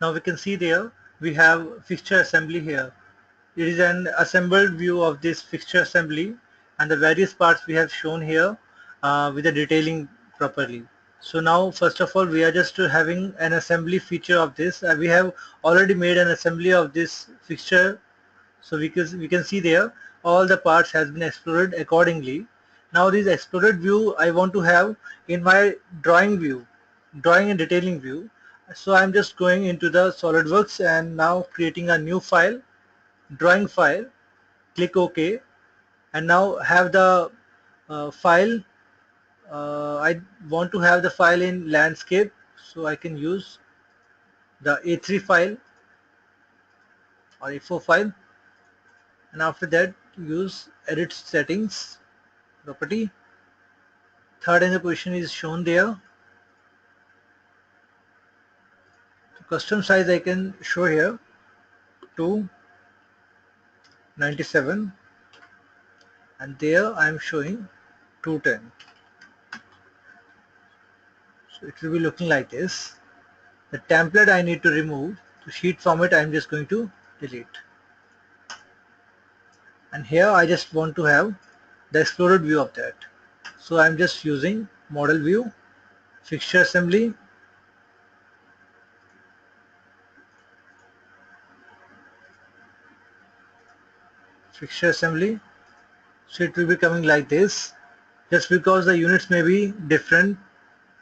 Now we can see there we have fixture assembly here. It is an assembled view of this fixture assembly, and the various parts we have shown here with the detailing properly. So now first of all we are just having an assembly feature of this. We have already made an assembly of this fixture, so we can see there all the parts has been exploded accordingly. Now this exploded view I want to have in my drawing view, drawing and detailing view. So I'm just going into the SolidWorks and now creating a new file, drawing file, click OK, and now have the file. I want to have the file in landscape, so I can use the A3 file or A4 file, and after that use edit settings, property. Third angle position is shown there. So custom size I can show here 297, and there I am showing 210. So it will be looking like this. The template I need to remove. The sheet format I am just going to delete. And here I just want to have the exploded view of that. So I am just using model view, fixture assembly, fixture assembly. So it will be coming like this. Just because the units may be different,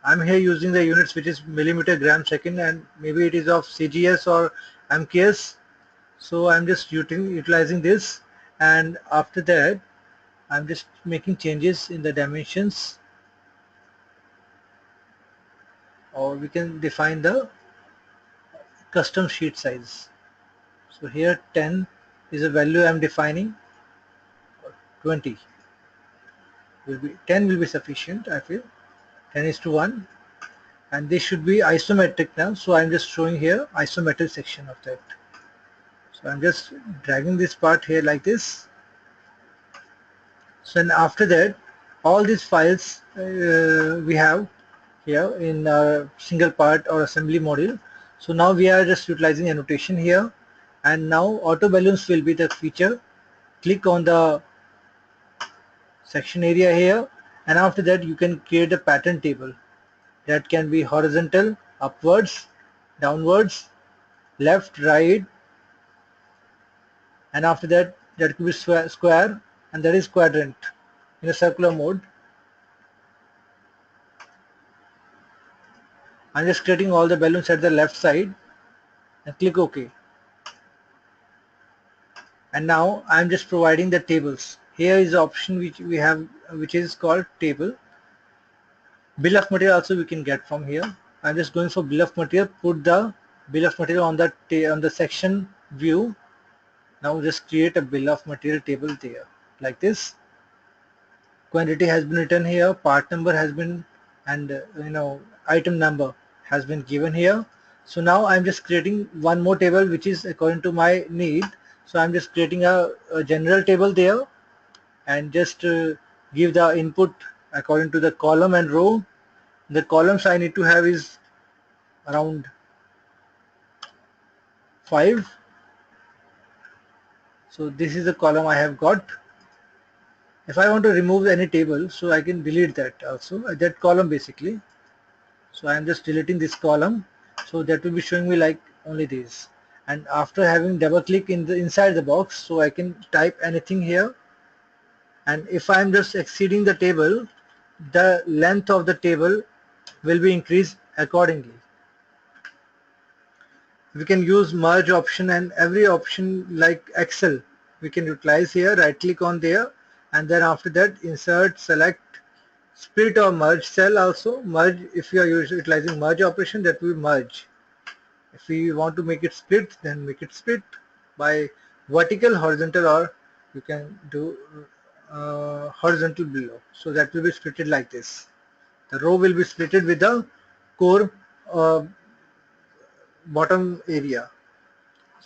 I'm here using the units which is millimeter gram second, and maybe it is of CGS or MKS. So I'm just utilizing this, and after that I'm just making changes in the dimensions, or we can define the custom sheet size. So here 10 is a value I'm defining, 20 will be 10 will be sufficient, I feel. 10:1, and this should be isometric now, so I'm just showing here isometric section of that. So I'm just dragging this part here like this. So and after that all these files we have here in our single part or assembly module. So now we are just utilizing annotation here, and now auto balloons will be the feature. Click on the section area here, and after that you can create a pattern table that can be horizontal, upwards, downwards, left, right, and after that that could be square, and that is quadrant in a circular mode. I'm just creating all the balloons at the left side and click OK. And now I'm just providing the tables. Here is the option which we have, which is called table. Bill of material also we can get from here. I'm just going for bill of material. Put the bill of material on the section view. Now just create a bill of material table there like this. Quantity has been written here, part number has been, and item number has been given here. So now I'm just creating one more table which is according to my need. So I'm just creating a general table there, and just give the input according to the column and row. The columns I need to have is around 5. So this is the column I have got. If I want to remove any table, so I can delete that also, that column basically. So I am just deleting this column, so that will be showing me like only these. And after having double click in the inside the box, so I can type anything here, and if I am just exceeding the table, the length of the table will be increased accordingly. We can use merge option, and every option like Excel we can utilize here. Right click on there, and then after that insert, select split or merge cell. Also merge, if you are utilizing merge operation, that will merge. If we want to make it split, then make it split by vertical, horizontal, or you can do horizontal below. So that will be splitted like this. The row will be splitted with the core bottom area.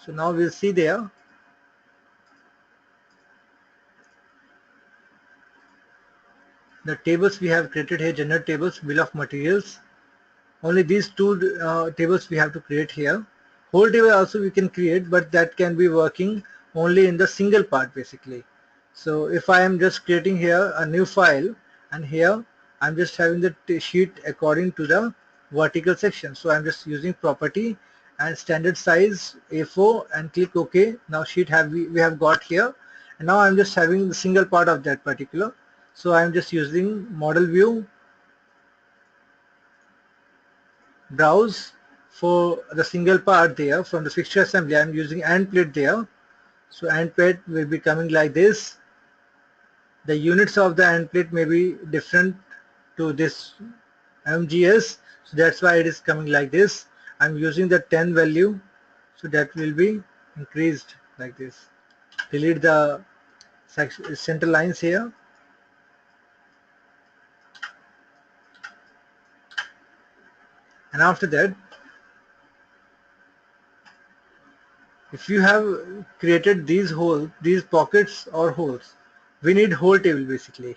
So now we'll see there. The tables we have created here, general tables, bill of materials. Only these two tables we have to create here. Whole table also we can create, but that can be working only in the single part basically. So if I am just creating here a new file, and here I'm just having the sheet according to the vertical section. So I'm just using property and standard size A4 and click OK. Now sheet we have got here, and now I'm just having the single part of that particular. So I'm just using model view, browse for the single part there from the fixture assembly. I'm using end plate there. So end plate will be coming like this. The units of the end plate may be different to this MGS, so that's why it is coming like this. I'm using the 10 value, so that will be increased like this. Delete the center lines here, and after that, if you have created these holes, these pockets or holes, we need whole table basically.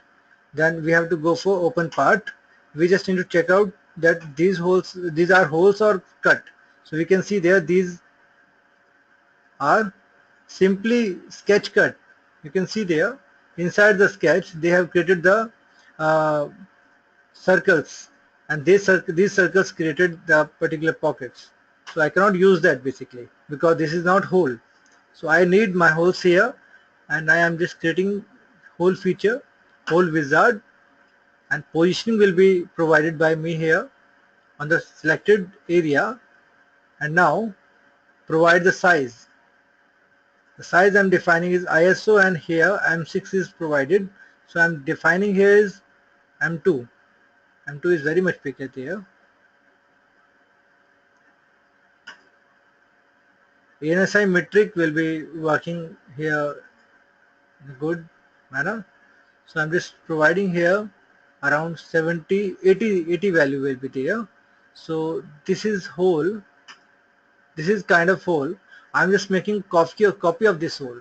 Then we have to go for open part. We just need to check out that these are holes or cut. So we can see there these are simply sketch cut. You can see there inside the sketch they have created the uh, circles, and these circles created the particular pockets. So I cannot use that basically because this is not whole. So I need my holes here, and I am just creating whole feature, whole wizard, and positioning will be provided by me here on the selected area. And now provide the size. The size I'm defining is ISO, and here M6 is provided. So I'm defining here is M2. M2 is very much bigger there. ANSI metric will be working here in a good manner. So I'm just providing here around 70, 80 value will be there. So this is whole. This is kind of whole. I'm just making copy of this whole.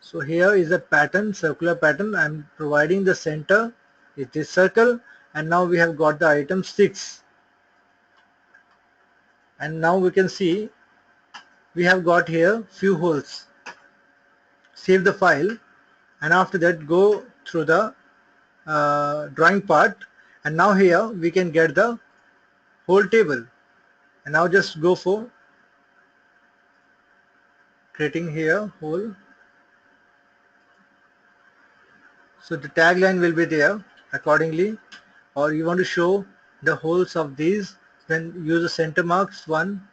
So here is a pattern, circular pattern. I'm providing the center is this circle, and now we have got the item 6. And now we can see we have got here few holes. Save the file, and after that go through the drawing part, and now here we can get the whole table. And now just go for creating here whole. So the tagline will be there accordingly, or you want to show the holes of these, then use the center marks 1,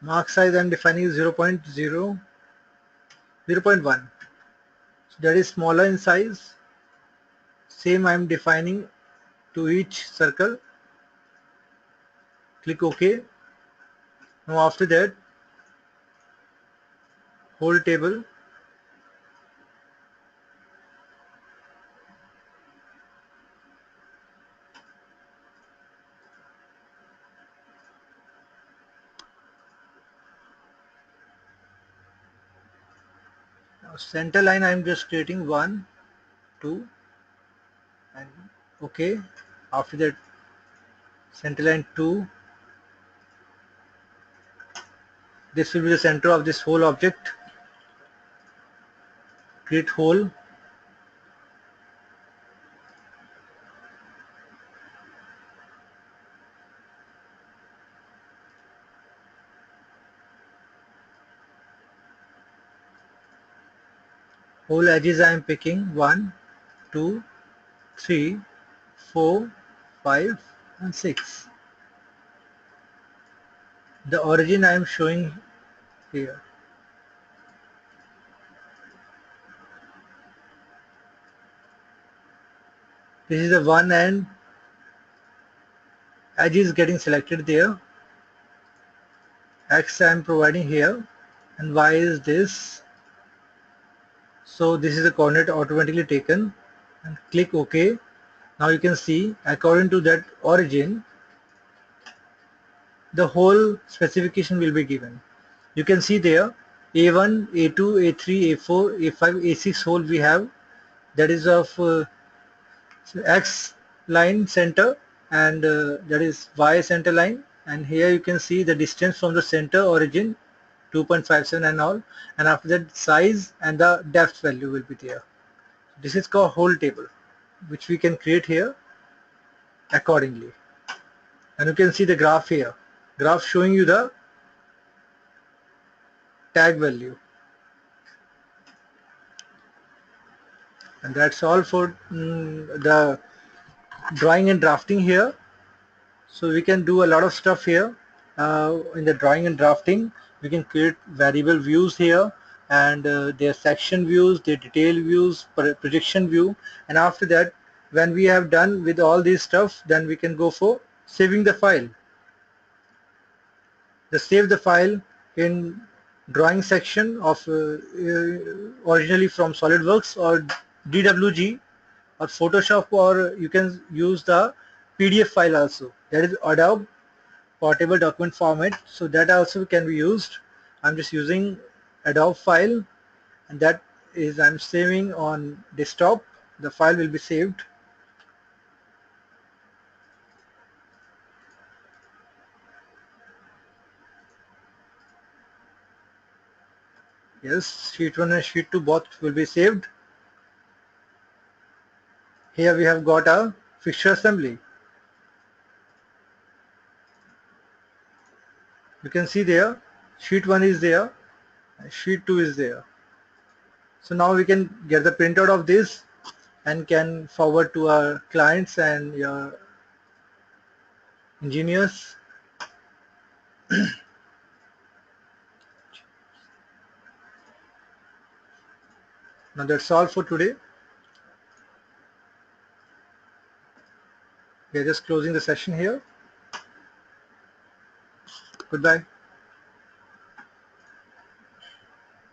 mark size I'm defining 0.0, 0.1. So that is smaller in size. Same I'm defining to each circle. Click OK. Now after that, whole table. Now center line I'm just creating 1, 2, and OK. After that, center line 2. This will be the center of this whole object. Create hole. Whole edges I am picking 1, 2, 3, 4, 5, and 6. The origin I am showing here. This is the one end. Edge is getting selected there. X I am providing here, and Y is this. So this is the coordinate automatically taken, and click OK. Now you can see according to that origin, the whole specification will be given. You can see there A1, A2, A3, A4, A5, A6 hole we have, that is of X line center, and that is Y center line, and here you can see the distance from the center origin 2.57 and all, and after that size and the depth value will be there. This is called whole table, which we can create here accordingly. And you can see the graph here, graph showing you the tag value. And that's all for the drawing and drafting here. So we can do a lot of stuff here. In the drawing and drafting, we can create variable views here, and their section views, their detail views, projection view. And after that, when we have done with all this stuff, then we can go for saving the file. Save the file in drawing section of originally from SolidWorks or DWG or Photoshop, or you can use the PDF file also, that is Adobe portable document format, so that also can be used. I'm just using Adobe file, and that is I'm saving on desktop. The file will be saved. Yes, sheet 1 and sheet 2 both will be saved. Here we have got a fixture assembly. You can see there sheet 1 is there and sheet 2 is there. So now we can get the printout of this and can forward to our clients and your engineers. Now that's all for today. We are just closing the session here. Goodbye.